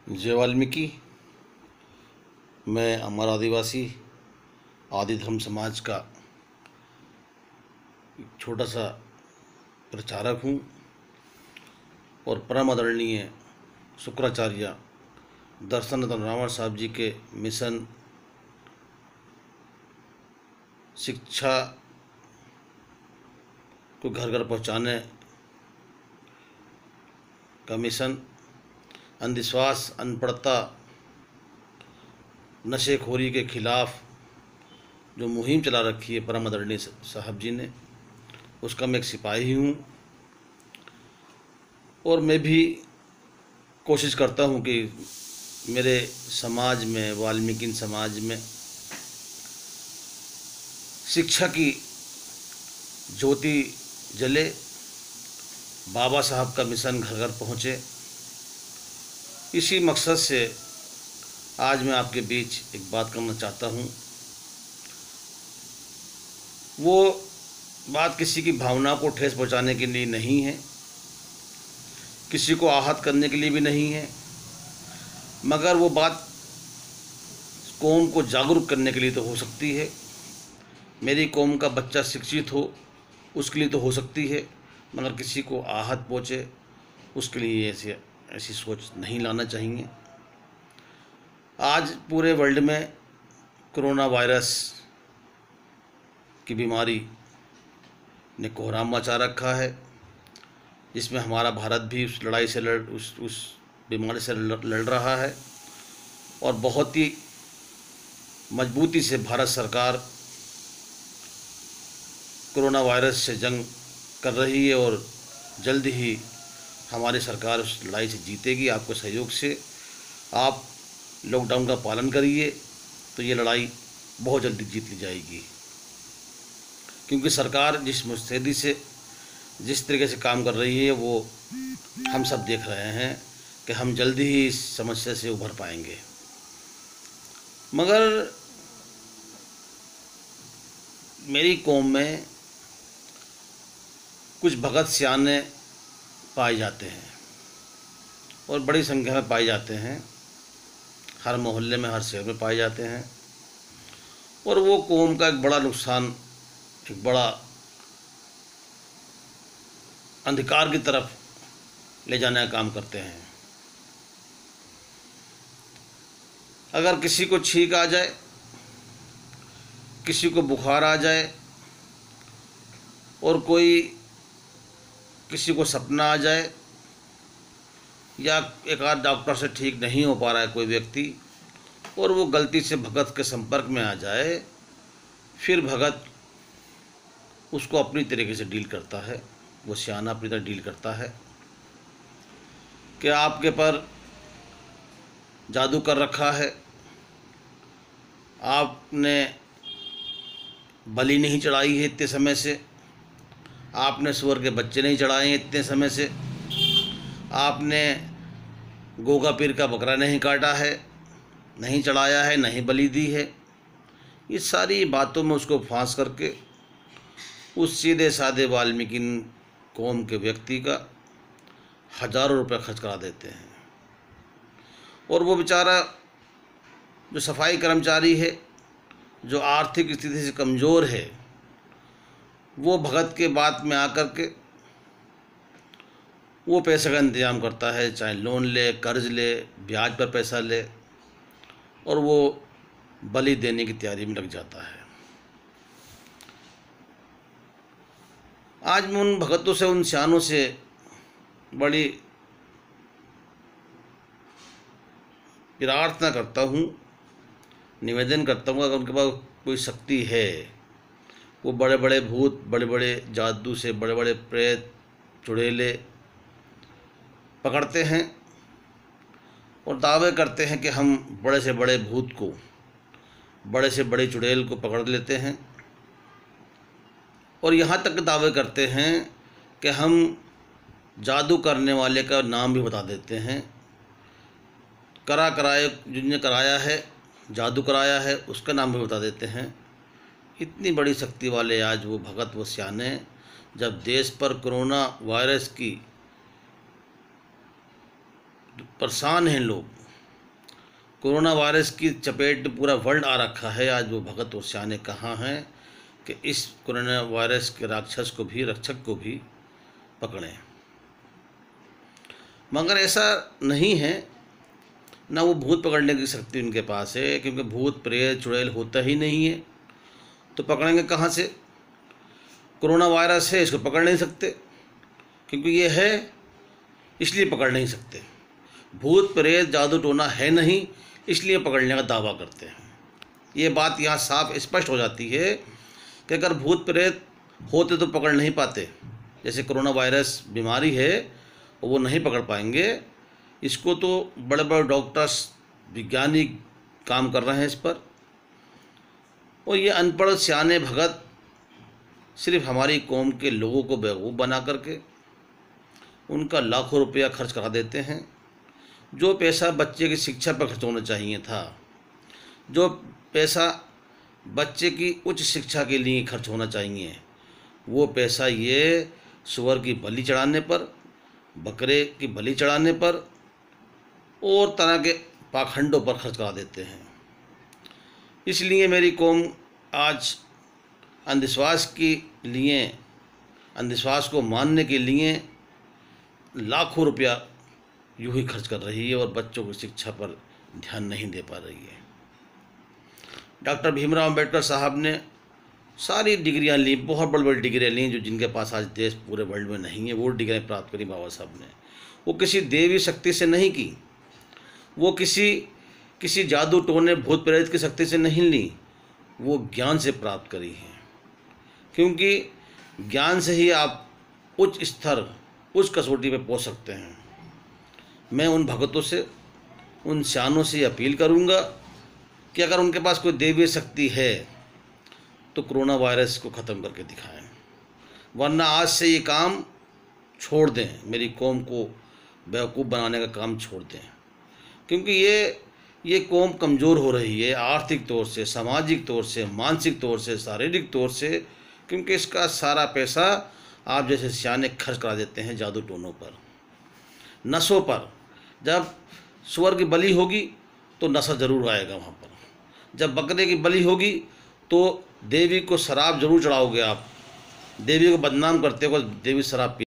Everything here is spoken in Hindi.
जय वाल्मीकि। मैं अमर आदिवासी आदि धर्म समाज का एक छोटा सा प्रचारक हूँ और परम आदरणीय शुक्राचार्य दर्शन रतन रावण साहब जी के मिशन शिक्षा को घर घर पहुँचाने का मिशन, अंधविश्वास, अनपढ़ता, नशेखोरी के खिलाफ जो मुहिम चला रखी है परम आदरणीय साहब जी ने, उसका मैं एक सिपाही हूँ। और मैं भी कोशिश करता हूँ कि मेरे समाज में, वाल्मीकि समाज में शिक्षा की ज्योति जले, बाबा साहब का मिशन घर घर पहुँचे। इसी मकसद से आज मैं आपके बीच एक बात करना चाहता हूँ। वो बात किसी की भावना को ठेस पहुँचाने के लिए नहीं है, किसी को आहत करने के लिए भी नहीं है, मगर वो बात कौम को जागरूक करने के लिए तो हो सकती है। मेरी कौम का बच्चा शिक्षित हो उसके लिए तो हो सकती है, मगर किसी को आहत पहुँचे उसके लिए ऐसी सोच नहीं लाना चाहिए। आज पूरे वर्ल्ड में कोरोना वायरस की बीमारी ने कोहराम मचा रखा है, जिसमें हमारा भारत भी उस लड़ाई से उस बीमारी से लड़ रहा है और बहुत ही मजबूती से भारत सरकार कोरोना वायरस से जंग कर रही है और जल्द ही हमारी सरकार उस लड़ाई से जीतेगी। आपको सहयोग से आप लॉकडाउन का पालन करिए तो ये लड़ाई बहुत जल्दी जीत ली जाएगी, क्योंकि सरकार जिस मुस्तैदी से जिस तरीके से काम कर रही है वो हम सब देख रहे हैं कि हम जल्दी ही इस समस्या से उभर पाएंगे। मगर मेरी कौम में कुछ भगत सियाने पाए जाते हैं और बड़ी संख्या में पाए जाते हैं, हर मोहल्ले में, हर शहर में पाए जाते हैं, और वो कौम का एक बड़ा नुकसान, एक बड़ा अंधकार की तरफ ले जाने का काम करते हैं। अगर किसी को छींक आ जाए, किसी को बुखार आ जाए और किसी को सपना आ जाए, या एक आध डॉक्टर से ठीक नहीं हो पा रहा है कोई व्यक्ति और वो गलती से भगत के संपर्क में आ जाए, फिर भगत उसको अपनी तरीके से डील करता है। वो सियाना अपनी तरह डील करता है कि आपके पर जादू कर रखा है, आपने बलि नहीं चढ़ाई है इतने समय से, आपने सूअर के बच्चे नहीं चढ़ाए हैं इतने समय से, आपने गोगा पीर का बकरा नहीं काटा है, नहीं चढ़ाया है, नहीं बलि दी है। ये सारी बातों में उसको फांस करके उस सीधे साधे वाल्मीकि कौम के व्यक्ति का हज़ारों रुपये खर्च करा देते हैं। और वो बेचारा जो सफाई कर्मचारी है, जो आर्थिक स्थिति से कमज़ोर है, वो भगत के बात में आकर के वो पैसे का इंतज़ाम करता है, चाहे लोन ले, कर्ज ले, ब्याज पर पैसा ले, और वो बलि देने की तैयारी में लग जाता है। आज मैं उन भगतों से, उन सियानों से बड़ी प्रार्थना करता हूँ, निवेदन करता हूँ, अगर उनके पास कोई शक्ति है, वो बड़े बड़े भूत, बड़े बड़े जादू से बड़े बड़े प्रेत, चुड़ैले पकड़ते हैं और दावे करते हैं कि हम बड़े से बड़े भूत को, बड़े से बड़े चुड़ैल को पकड़ लेते हैं, और यहाँ तक दावे करते हैं कि हम जादू करने वाले का नाम भी बता देते हैं, कराए जिसने कराया है, जादू कराया है, उसका नाम भी बता देते हैं। इतनी बड़ी शक्ति वाले आज वो भगत, वो सियाने, जब देश पर कोरोना वायरस की परेशान हैं लोग, कोरोना वायरस की चपेट में पूरा वर्ल्ड आ रखा है। आज वो भगत और स्याने कहाँ हैं कि इस कोरोना वायरस के राक्षस को भी, रक्षक को भी पकड़ें। मगर ऐसा नहीं है, ना वो भूत पकड़ने की शक्ति उनके पास है, क्योंकि भूत प्रेत चुड़ैल होता ही नहीं है, तो पकड़ेंगे कहाँ से। कोरोना वायरस है, इसको पकड़ नहीं सकते, क्योंकि ये है इसलिए पकड़ नहीं सकते। भूत प्रेत जादू टोना है नहीं, इसलिए पकड़ने का दावा करते हैं। ये बात यहाँ साफ स्पष्ट हो जाती है कि अगर भूत प्रेत होते तो पकड़ नहीं पाते। जैसे कोरोना वायरस बीमारी है, वो नहीं पकड़ पाएंगे। इसको तो बड़े बड़े डॉक्टर्स, वैज्ञानिक काम कर रहे हैं इस पर, और ये अनपढ़ स्याने भगत सिर्फ हमारी कौम के लोगों को बेवकूफ़ बना करके उनका लाखों रुपया खर्च करा देते हैं। जो पैसा बच्चे की शिक्षा पर खर्च होना चाहिए था, जो पैसा बच्चे की उच्च शिक्षा के लिए खर्च होना चाहिए, वो पैसा ये सूअर की बलि चढ़ाने पर, बकरे की बलि चढ़ाने पर और तरह के पाखंडों पर खर्च करा देते हैं। इसलिए मेरी कौम आज अंधविश्वास के लिए, अंधविश्वास को मानने के लिए लाखों रुपया यूँ ही खर्च कर रही है और बच्चों की शिक्षा पर ध्यान नहीं दे पा रही है। डॉक्टर भीमराव अंबेडकर साहब ने सारी डिग्रियां ली, बहुत बड़ी बड़ी डिग्रियां ली, जो जिनके पास आज देश पूरे वर्ल्ड में नहीं है, वो डिग्रियां प्राप्त करी बाबा साहब ने। वो किसी देवी शक्ति से नहीं की, वो किसी जादू टोने भूत प्रेत की शक्ति से नहीं ली, वो ज्ञान से प्राप्त करी है। क्योंकि ज्ञान से ही आप उच्च स्तर, उच्च कसौटी पे पहुंच सकते हैं। मैं उन भगतों से, उन स्यानों से अपील करूंगा कि अगर उनके पास कोई दैवीय शक्ति है तो कोरोना वायरस को ख़त्म करके दिखाएं, वरना आज से ये काम छोड़ दें, मेरी कौम को बेवकूफ़ बनाने का काम छोड़ दें। क्योंकि ये कौम कमज़ोर हो रही है, आर्थिक तौर से, सामाजिक तौर से, मानसिक तौर से, शारीरिक तौर से, क्योंकि इसका सारा पैसा आप जैसे स्याने खर्च करा देते हैं जादू टोनों पर, नशों पर। जब सूअर की बलि होगी तो नशा ज़रूर आएगा वहाँ पर, जब बकरे की बलि होगी तो देवी को शराब ज़रूर चढ़ाओगे आप, देवी को बदनाम करते हो, देवी शराब